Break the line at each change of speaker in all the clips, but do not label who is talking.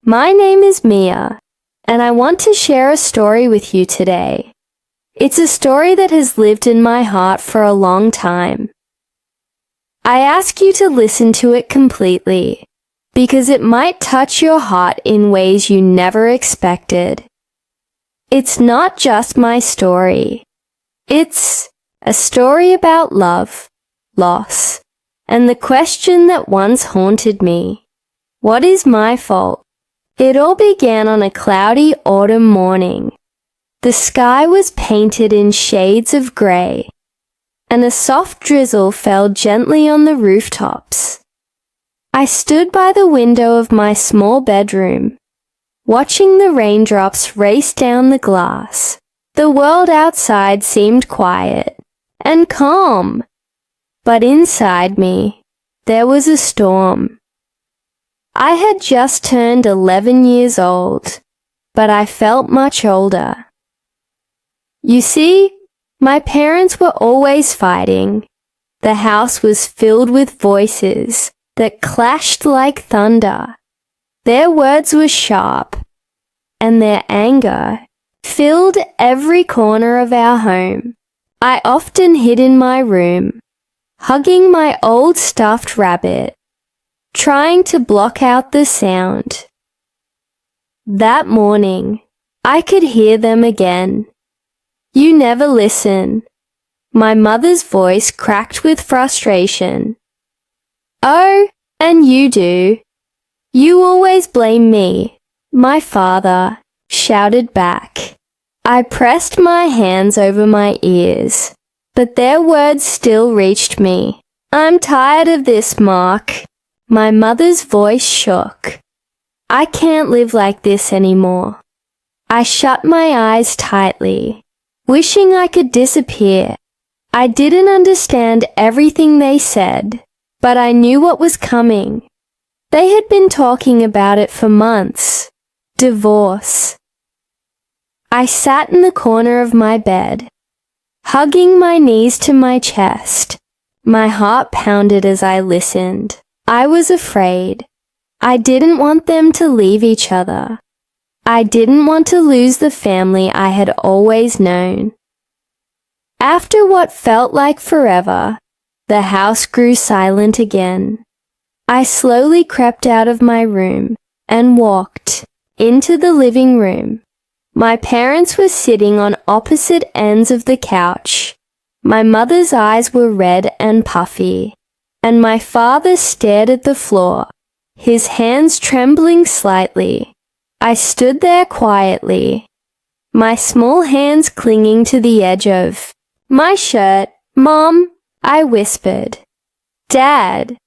My name is Mia, and I want to share a story with you today. It's a story that has lived in my heart for a long time. I ask you to listen to it completely, because it might touch your heart in ways you never expected. It's not just my story. It's a story about love, loss, and the question that once haunted me. What is my fault? It all began on a cloudy autumn morning. The sky was painted in shades of grey, and a soft drizzle fell gently on the rooftops. I stood by the window of my small bedroom, watching the raindrops race down the glass. The world outside seemed quiet and calm, but inside me, there was a storm. I had just turned 11 years old, but I felt much older. You see, my parents were always fighting. The house was filled with voices that clashed like thunder. Their words were sharp, and their anger filled every corner of our home. I often hid in my room, hugging my old stuffed rabbit, trying to block out the sound. That morning, I could hear them again. You never listen. My mother's voice cracked with frustration. Oh, and you do. You always blame me, my father shouted back. I pressed my hands over my ears, but their words still reached me. I'm tired of this, Mark. My mother's voice shook. I can't live like this anymore. I shut my eyes tightly, wishing I could disappear. I didn't understand everything they said, but I knew what was coming. They had been talking about it for months. Divorce. I sat in the corner of my bed, hugging my knees to my chest. My heart pounded as I listened. I was afraid. I didn't want them to leave each other. I didn't want to lose the family I had always known. After what felt like forever, the house grew silent again. I slowly crept out of my room and walked into the living room. My parents were sitting on opposite ends of the couch. My mother's eyes were red and puffy, and my father stared at the floor, his hands trembling slightly. I stood there quietly, my small hands clinging to the edge of my shirt. Mom, I whispered. Dad.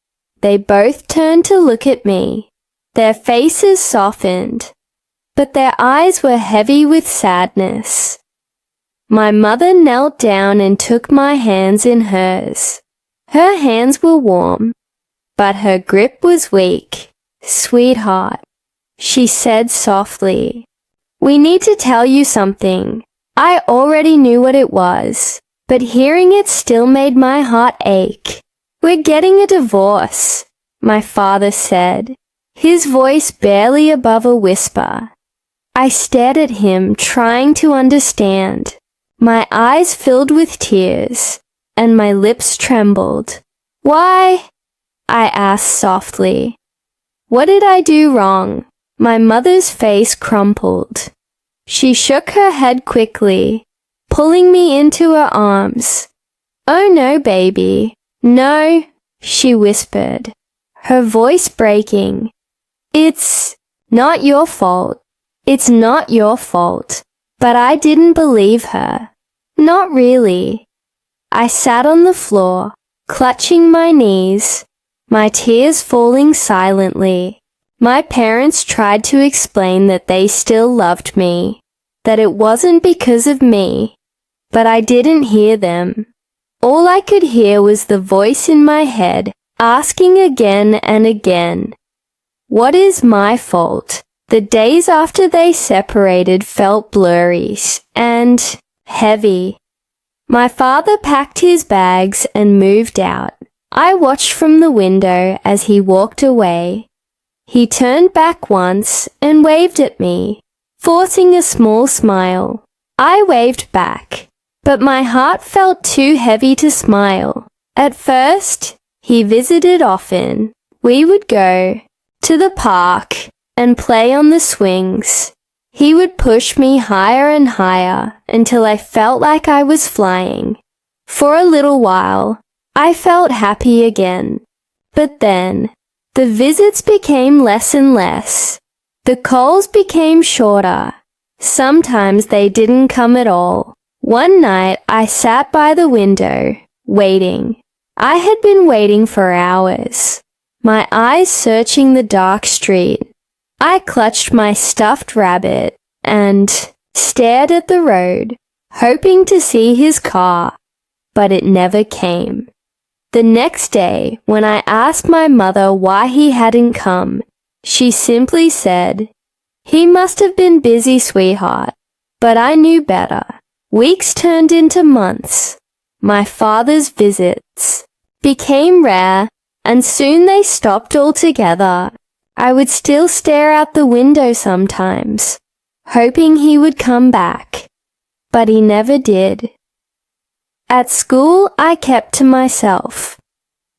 They both turned to look at me. Their faces softened, but their eyes were heavy with sadness. My mother knelt down and took my hands in hers. Her hands were warm, but her grip was weak. Sweetheart, she said softly, we need to tell you something. I already knew what it was, but hearing it still made my heart ache. We're getting a divorce, my father said, his voice barely above a whisper. I stared at him, trying to understand. My eyes filled with tears, and my lips trembled. Why? I asked softly. What did I do wrong? My mother's face crumpled. She shook her head quickly, pulling me into her arms. Oh no, baby. No, she whispered, her voice breaking. It's not your fault. It's not your fault. But I didn't believe her. Not really. I sat on the floor, clutching my knees, my tears falling silently. My parents tried to explain that they still loved me, that it wasn't because of me, but I didn't hear them. All I could hear was the voice in my head, asking again and again, what is my fault? The days after they separated felt blurry and heavy. My father packed his bags and moved out. I watched from the window as he walked away. He turned back once and waved at me, forcing a small smile. I waved back, but my heart felt too heavy to smile. At first, he visited often. We would go to the park and play on the swings. He would push me higher and higher until I felt like I was flying. For a little while, I felt happy again. But then, the visits became less and less. The calls became shorter. Sometimes they didn't come at all. One night, I sat by the window, waiting. I had been waiting for hours, my eyes searching the dark street. I clutched my stuffed rabbit and stared at the road, hoping to see his car, but it never came. The next day, when I asked my mother why he hadn't come, she simply said, "He must have been busy, sweetheart." But I knew better. Weeks turned into months. My father's visits became rare, and soon they stopped altogether. I would still stare out the window sometimes, hoping he would come back, but he never did. At school, I kept to myself.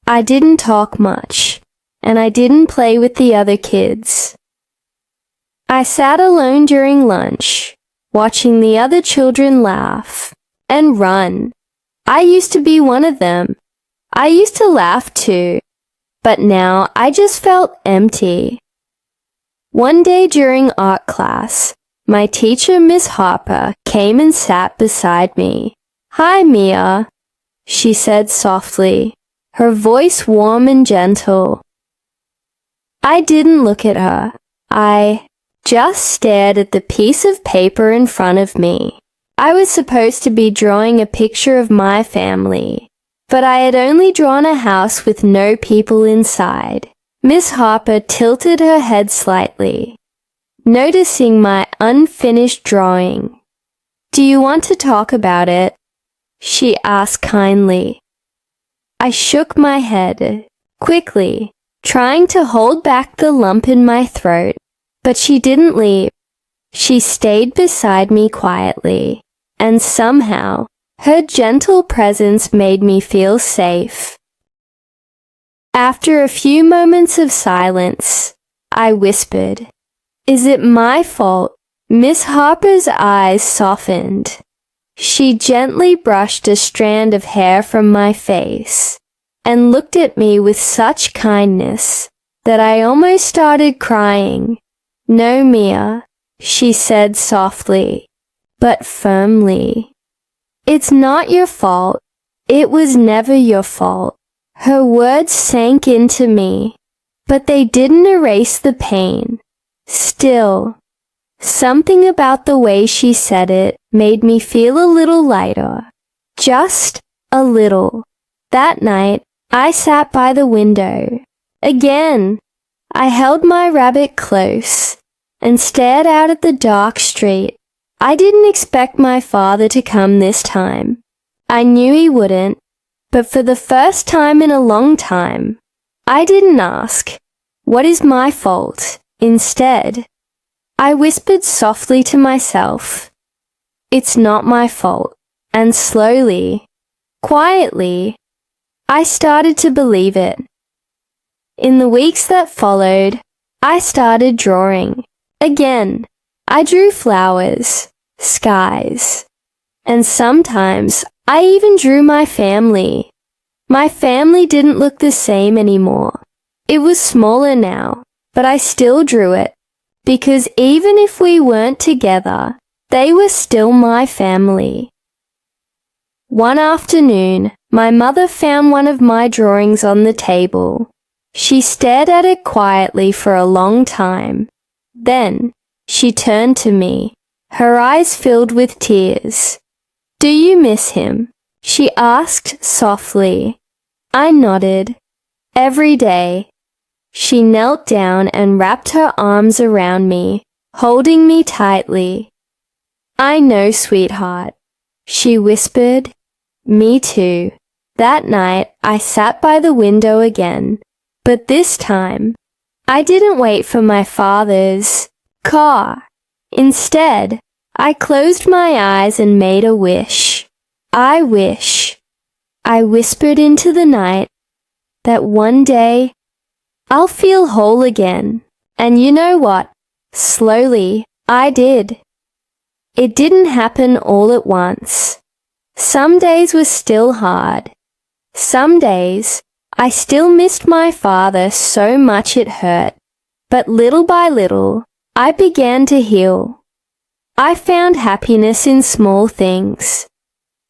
I didn't talk much, and I didn't play with the other kids. I sat alone during lunch, watching the other children laugh and run. I used to be one of them. I used to laugh too, but now I just felt empty. One day during art class, my teacher, Miss Harper, came and sat beside me. "Hi, Mia," she said softly, her voice warm and gentle. I didn't look at her. I just stared at the piece of paper in front of me. I was supposed to be drawing a picture of my family, but I had only drawn a house with no people inside. Miss Harper tilted her head slightly, noticing my unfinished drawing. "Do you want to talk about it?" she asked kindly. I shook my head, quickly, trying to hold back the lump in my throat, but she didn't leave. She stayed beside me quietly, and somehow, her gentle presence made me feel safe. After a few moments of silence, I whispered, "Is it my fault?" Miss Harper's eyes softened. She gently brushed a strand of hair from my face and looked at me with such kindness that I almost started crying. "No, Mia," she said softly, but firmly. "It's not your fault. It was never your fault." Her words sank into me, but they didn't erase the pain. Still, something about the way she said it made me feel a little lighter. Just a little. That night, I sat by the window. Again, I held my rabbit close and stared out at the dark street. I didn't expect my father to come this time. I knew he wouldn't, but for the first time in a long time, I didn't ask, "What is my fault?" Instead, I whispered softly to myself, "It's not my fault." And slowly, quietly, I started to believe it. In the weeks that followed, I started drawing. Again, I drew flowers, skies, and sometimes I even drew my family. My family didn't look the same anymore. It was smaller now, but I still drew it, because even if we weren't together, they were still my family. One afternoon, my mother found one of my drawings on the table. She stared at it quietly for a long time. Then, she turned to me, her eyes filled with tears. "Do you miss him?" she asked softly. I nodded. "Every day." She knelt down and wrapped her arms around me, holding me tightly. "I know, sweetheart," she whispered. "Me too." That night, I sat by the window again, but this time, I didn't wait for my father's car. Instead, I closed my eyes and made a wish. I wish, I whispered into the night, that one day I'll feel whole again. And you know what? Slowly, I did. It didn't happen all at once. Some days were still hard. Some days, I still missed my father so much it hurt. But little by little, I began to heal. I found happiness in small things.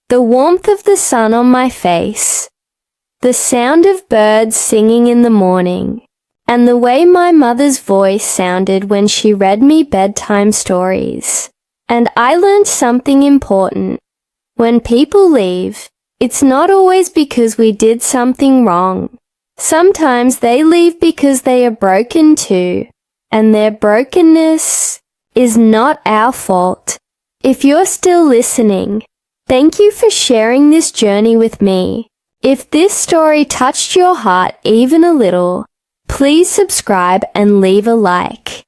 The warmth of the sun on my face, the sound of birds singing in the morning, and the way my mother's voice sounded when she read me bedtime stories. And I learned something important. When people leave, it's not always because we did something wrong. Sometimes they leave because they are broken too, and their brokenness is not our fault. If you're still listening, thank you for sharing this journey with me. If this story touched your heart even a little, please subscribe and leave a like.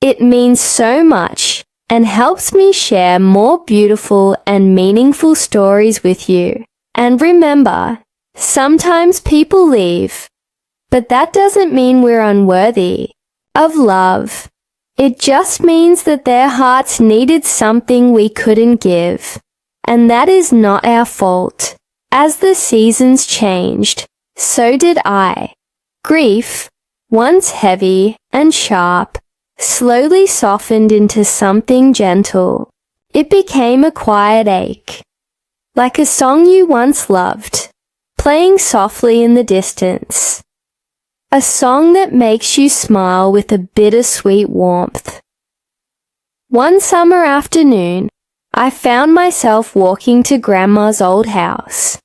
It means so much and helps me share more beautiful and meaningful stories with you. And remember, sometimes people leave, but that doesn't mean we're unworthy of love. It just means that their hearts needed something we couldn't give. And that is not our fault. As the seasons changed, so did I. Grief, once heavy and sharp, slowly softened into something gentle. It became a quiet ache, like a song you once loved, playing softly in the distance. A song that makes you smile with a bittersweet warmth. One summer afternoon, I found myself walking to Grandma's old house.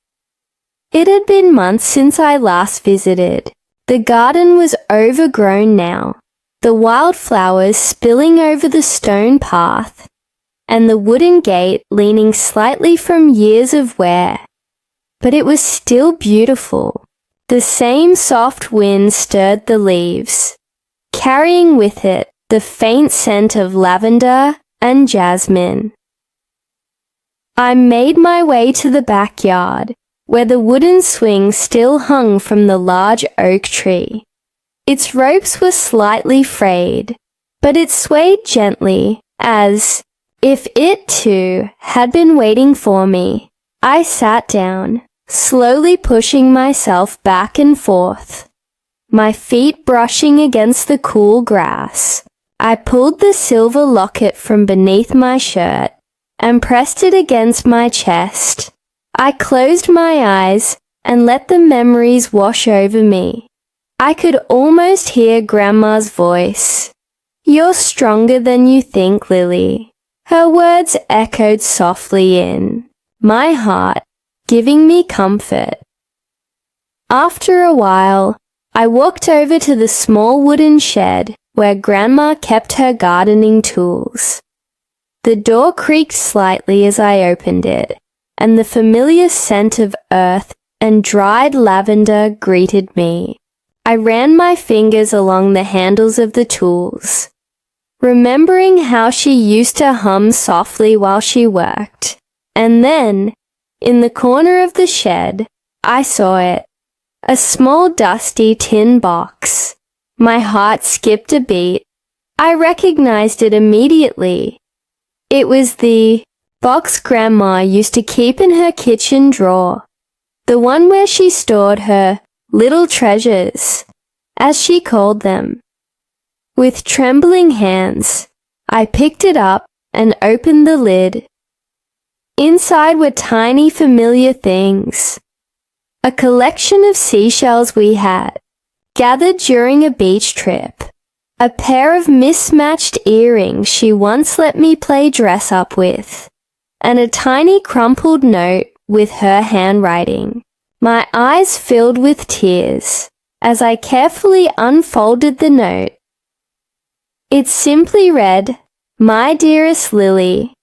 It had been months since I last visited. The garden was overgrown now, the wildflowers spilling over the stone path, and the wooden gate leaning slightly from years of wear. But it was still beautiful. The same soft wind stirred the leaves, carrying with it the faint scent of lavender and jasmine. I made my way to the backyard, where the wooden swing still hung from the large oak tree. Its ropes were slightly frayed, but it swayed gently as if it too had been waiting for me. I sat down, slowly pushing myself back and forth, my feet brushing against the cool grass. I pulled the silver locket from beneath my shirt and pressed it against my chest. I closed my eyes and let the memories wash over me. I could almost hear Grandma's voice. "You're stronger than you think, Lily." Her words echoed softly in my heart, giving me comfort. After a while, I walked over to the small wooden shed where Grandma kept her gardening tools. The door creaked slightly as I opened it, and the familiar scent of earth and dried lavender greeted me. I ran my fingers along the handles of the tools, remembering how she used to hum softly while she worked. And then, in the corner of the shed, I saw it, a small dusty tin box. My heart skipped a beat. I recognized it immediately. It was the box Grandma used to keep in her kitchen drawer, the one where she stored her little treasures, as she called them. With trembling hands, I picked it up and opened the lid. Inside were tiny familiar things. A collection of seashells we had, gathered during a beach trip. A pair of mismatched earrings she once let me play dress up with, and a tiny crumpled note with her handwriting. My eyes filled with tears as I carefully unfolded the note. It simply read, "My dearest Lily,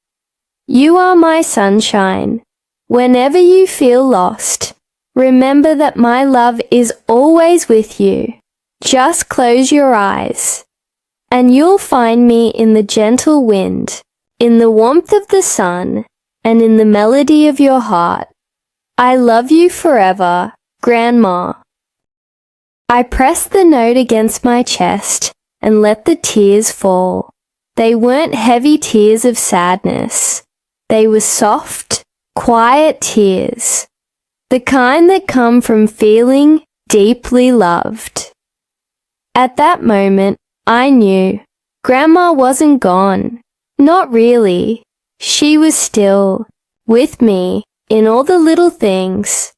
you are my sunshine. Whenever you feel lost, remember that my love is always with you. Just close your eyes, and you'll find me in the gentle wind, in the warmth of the sun, and in the melody of your heart. I love you forever, Grandma. I pressed the note against my chest and let the tears fall. They weren't heavy tears of sadness. They were soft, quiet tears, the kind that come from feeling deeply loved. At that moment, I knew Grandma wasn't gone. Not really. She was still with me in all the little things.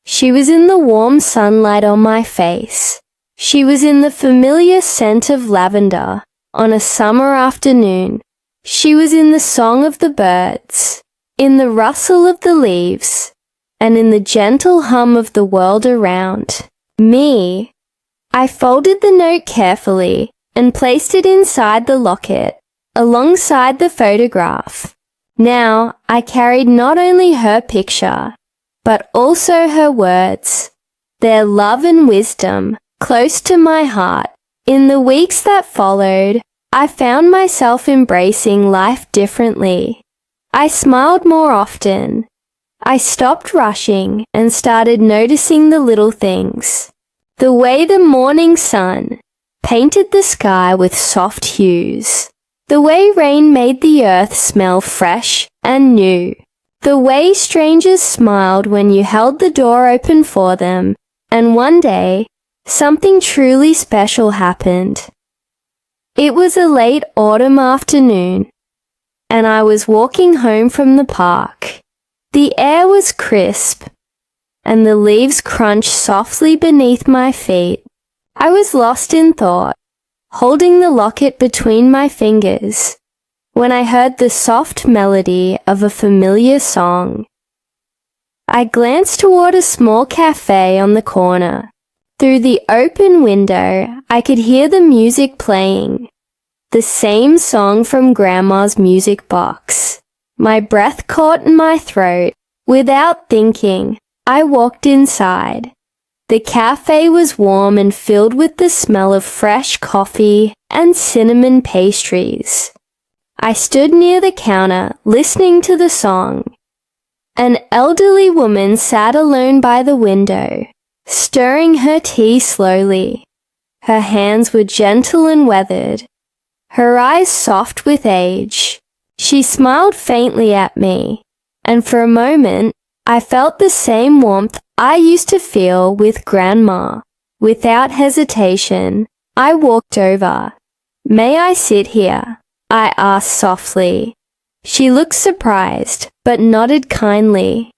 She was in the warm sunlight on my face. She was in the familiar scent of lavender on a summer afternoon. She was in the song of the birds, in the rustle of the leaves, and in the gentle hum of the world around me. I folded the note carefully and placed it inside the locket, alongside the photograph. Now I carried not only her picture, but also her words, their love and wisdom, close to my heart. In the weeks that followed, I found myself embracing life differently. I smiled more often. I stopped rushing and started noticing the little things. The way the morning sun painted the sky with soft hues. The way rain made the earth smell fresh and new. The way strangers smiled when you held the door open for them. And one day, something truly special happened. It was a late autumn afternoon, and I was walking home from the park. The air was crisp, and the leaves crunched softly beneath my feet. I was lost in thought, holding the locket between my fingers, when I heard the soft melody of a familiar song. I glanced toward a small cafe on the corner. Through the open window, I could hear the music playing, the same song from Grandma's music box. My breath caught in my throat. Without thinking, I walked inside. The cafe was warm and filled with the smell of fresh coffee and cinnamon pastries. I stood near the counter, listening to the song. An elderly woman sat alone by the window, stirring her tea slowly. Her hands were gentle and weathered, her eyes soft with age. She smiled faintly at me, and for a moment, I felt the same warmth I used to feel with Grandma. Without hesitation, I walked over. "May I sit here?" I asked softly. She looked surprised, but nodded kindly.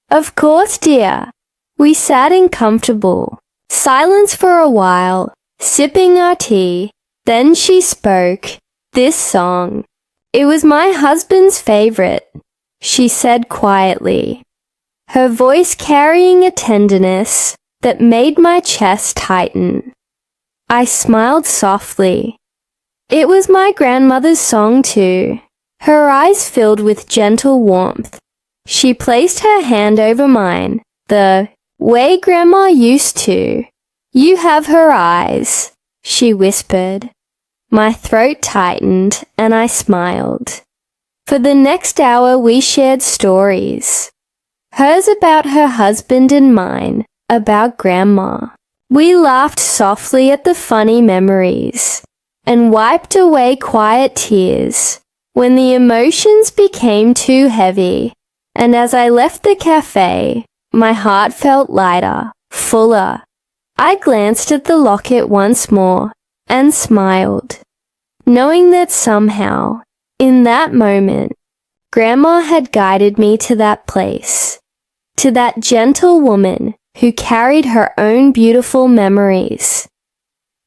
"Of course, dear." We sat in comfortable silence for a while, sipping our tea. Then she spoke. "This song. It was my husband's favorite," she said quietly, her voice carrying a tenderness that made my chest tighten. I smiled softly. It was my grandmother's song too. Her eyes filled with gentle warmth. She placed her hand over mine, the way Grandma used to. "You have her eyes," she whispered. My throat tightened and I smiled. For the next hour we shared stories. Hers about her husband and mine about Grandma. We laughed softly at the funny memories and wiped away quiet tears when the emotions became too heavy. And as I left the cafe, my heart felt lighter, fuller. I glanced at the locket once more and smiled, knowing that somehow, in that moment, Grandma had guided me to that place, to that gentle woman who carried her own beautiful memories.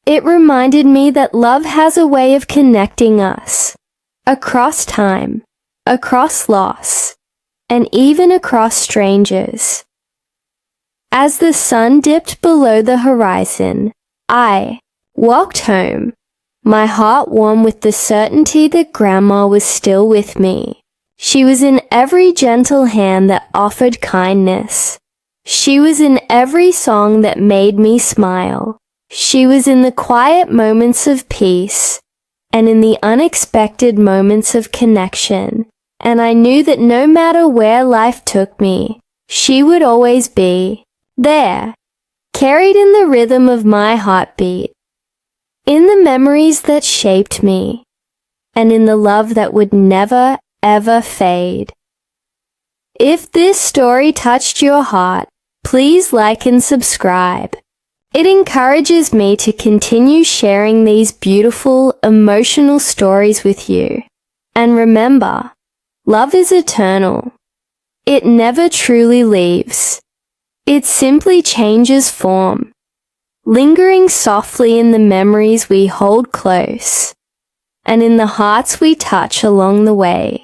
It reminded me that love has a way of connecting us, across time, across loss, and even across strangers. As the sun dipped below the horizon, I walked home, my heart warm with the certainty that Grandma was still with me. She was in every gentle hand that offered kindness. She was in every song that made me smile. She was in the quiet moments of peace and in the unexpected moments of connection, and I knew that no matter where life took me, she would always be there, carried in the rhythm of my heartbeat, in the memories that shaped me, and in the love that would never, ever fade. If this story touched your heart, please like and subscribe. It encourages me to continue sharing these beautiful, emotional stories with you. And remember, love is eternal. It never truly leaves. It simply changes form, lingering softly in the memories we hold close, and in the hearts we touch along the way.